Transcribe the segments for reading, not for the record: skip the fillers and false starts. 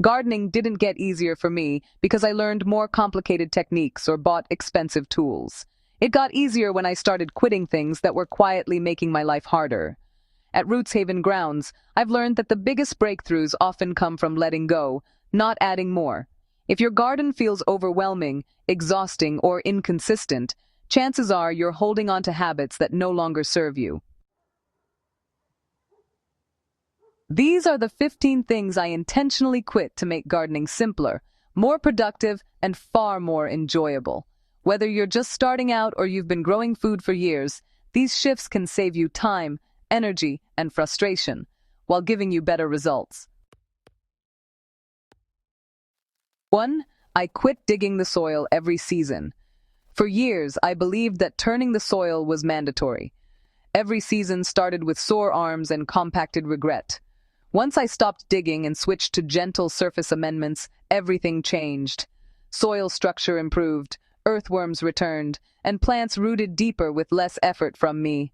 Gardening didn't get easier for me because I learned more complicated techniques or bought expensive tools. It got easier when I started quitting things that were quietly making my life harder. At Rootshaven Grounds, I've learned that the biggest breakthroughs often come from letting go, not adding more. If your garden feels overwhelming, exhausting, or inconsistent, chances are you're holding on to habits that no longer serve you. These are the 15 things I intentionally quit to make gardening simpler, more productive, and far more enjoyable. Whether you're just starting out or you've been growing food for years, these shifts can save you time, energy, and frustration, while giving you better results. 1. I quit digging the soil every season. For years, I believed that turning the soil was mandatory. Every season started with sore arms and compacted regret. Once I stopped digging and switched to gentle surface amendments, everything changed. Soil structure improved, earthworms returned, and plants rooted deeper with less effort from me.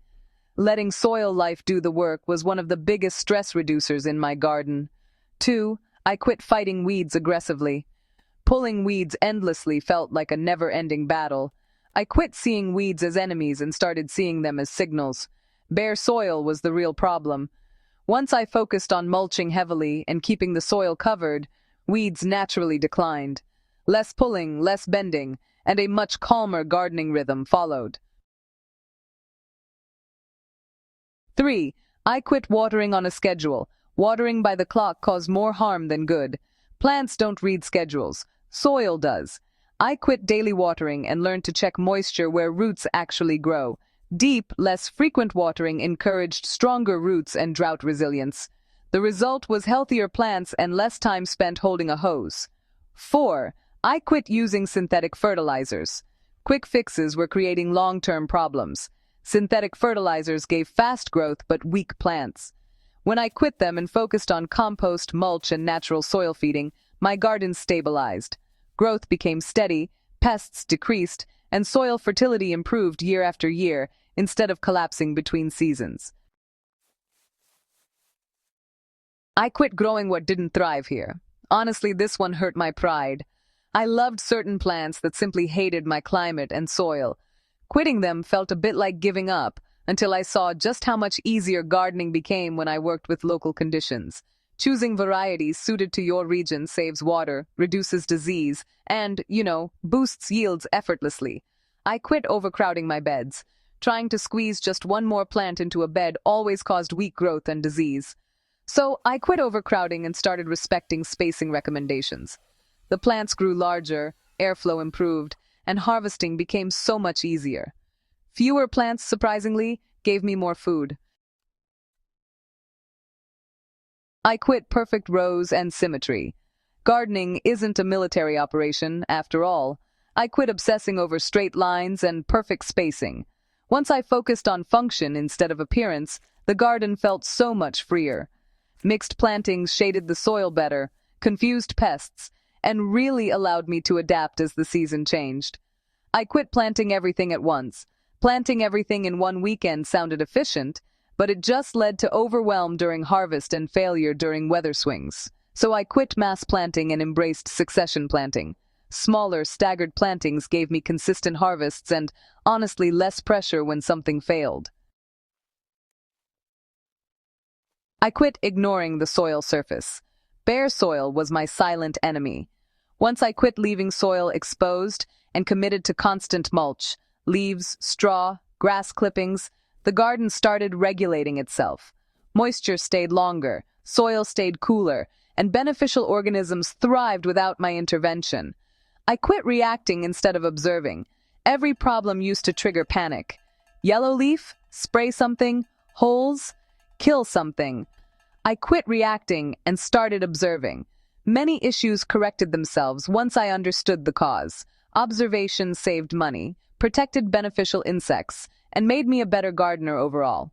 Letting soil life do the work was one of the biggest stress reducers in my garden. 2. I quit fighting weeds aggressively. Pulling weeds endlessly felt like a never-ending battle. I quit seeing weeds as enemies and started seeing them as signals. Bare soil was the real problem. Once I focused on mulching heavily and keeping the soil covered, weeds naturally declined. Less pulling, less bending, and a much calmer gardening rhythm followed. 3. I quit watering on a schedule. Watering by the clock caused more harm than good. Plants don't read schedules. Soil does. I quit daily watering and learned to check moisture where roots actually grow. Deep, less frequent watering encouraged stronger roots and drought resilience. The result was healthier plants and less time spent holding a hose. 4. I quit using synthetic fertilizers. Quick fixes were creating long-term problems. Synthetic fertilizers gave fast growth but weak plants. When I quit them and focused on compost, mulch, and natural soil feeding, my garden stabilized. Growth became steady, pests decreased, and soil fertility improved year after year instead of collapsing between seasons. I quit growing what didn't thrive here. Honestly, this one hurt my pride. I loved certain plants that simply hated my climate and soil. Quitting them felt a bit like giving up until I saw just how much easier gardening became when I worked with local conditions. Choosing varieties suited to your region saves water, reduces disease, and, boosts yields effortlessly. I quit overcrowding my beds. Trying to squeeze just one more plant into a bed always caused weak growth and disease. So I quit overcrowding and started respecting spacing recommendations. The plants grew larger, airflow improved, and harvesting became so much easier. Fewer plants, surprisingly, gave me more food. I quit perfect rows and symmetry. Gardening isn't a military operation, after all. I quit obsessing over straight lines and perfect spacing. Once I focused on function instead of appearance, the garden felt so much freer. Mixed plantings shaded the soil better, confused pests, and really allowed me to adapt as the season changed. I quit planting everything at once. Planting everything in one weekend sounded efficient, but it just led to overwhelm during harvest and failure during weather swings. So I quit mass planting and embraced succession planting. Smaller, staggered plantings gave me consistent harvests and, honestly, less pressure when something failed. I quit ignoring the soil surface. Bare soil was my silent enemy. Once I quit leaving soil exposed and committed to constant mulch, leaves, straw, grass clippings, the garden started regulating itself. Moisture stayed longer, soil stayed cooler, and beneficial organisms thrived without my intervention. I quit reacting instead of observing. Every problem used to trigger panic. Yellow leaf? Spray something? Holes? Kill something. I quit reacting and started observing. Many issues corrected themselves once I understood the cause. Observation saved money, protected beneficial insects, and made me a better gardener overall.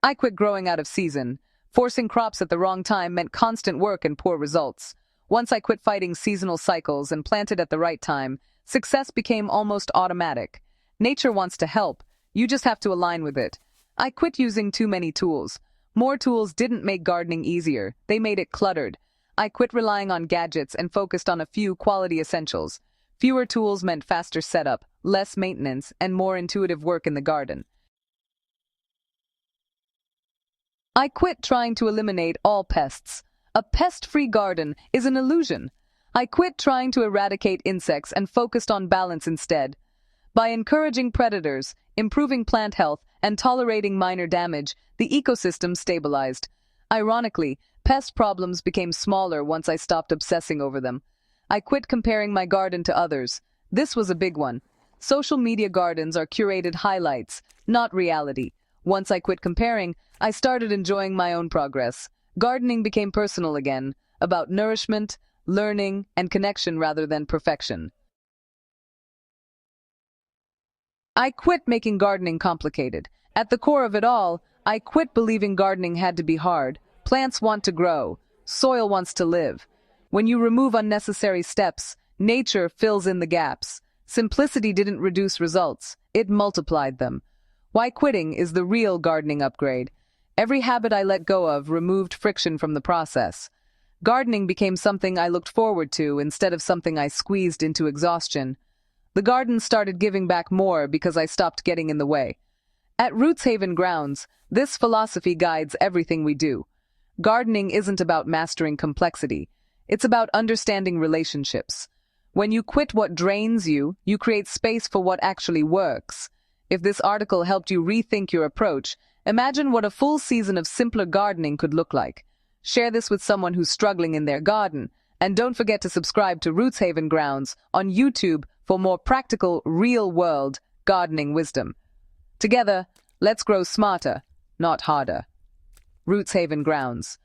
I quit growing out of season. Forcing crops at the wrong time meant constant work and poor results. Once I quit fighting seasonal cycles and planted at the right time, success became almost automatic. Nature wants to help. You just have to align with it. I quit using too many tools. More tools didn't make gardening easier, they made it cluttered. I quit relying on gadgets and focused on a few quality essentials. Fewer tools meant faster setup, less maintenance, and more intuitive work in the garden. I quit trying to eliminate all pests. A pest-free garden is an illusion. I quit trying to eradicate insects and focused on balance instead. By encouraging predators, improving plant health, and tolerating minor damage, the ecosystem stabilized. Ironically, pest problems became smaller once I stopped obsessing over them. I quit comparing my garden to others. This was a big one. Social media gardens are curated highlights, not reality. Once I quit comparing, I started enjoying my own progress. Gardening became personal again, about nourishment, learning, and connection rather than perfection. I quit making gardening complicated. At the core of it all, I quit believing gardening had to be hard. Plants want to grow. Soil wants to live. When you remove unnecessary steps, nature fills in the gaps. Simplicity didn't reduce results, it multiplied them. Why quitting is the real gardening upgrade. Every habit I let go of removed friction from the process. Gardening became something I looked forward to instead of something I squeezed into exhaustion. The garden started giving back more because I stopped getting in the way. At Rootshaven Grounds, this philosophy guides everything we do. Gardening isn't about mastering complexity. It's about understanding relationships. When you quit what drains you, you create space for what actually works. If this article helped you rethink your approach, imagine what a full season of simpler gardening could look like. Share this with someone who's struggling in their garden. And don't forget to subscribe to Rootshaven Grounds on YouTube for more practical, real-world gardening wisdom. Together, let's grow smarter, not harder. Rootshaven Grounds.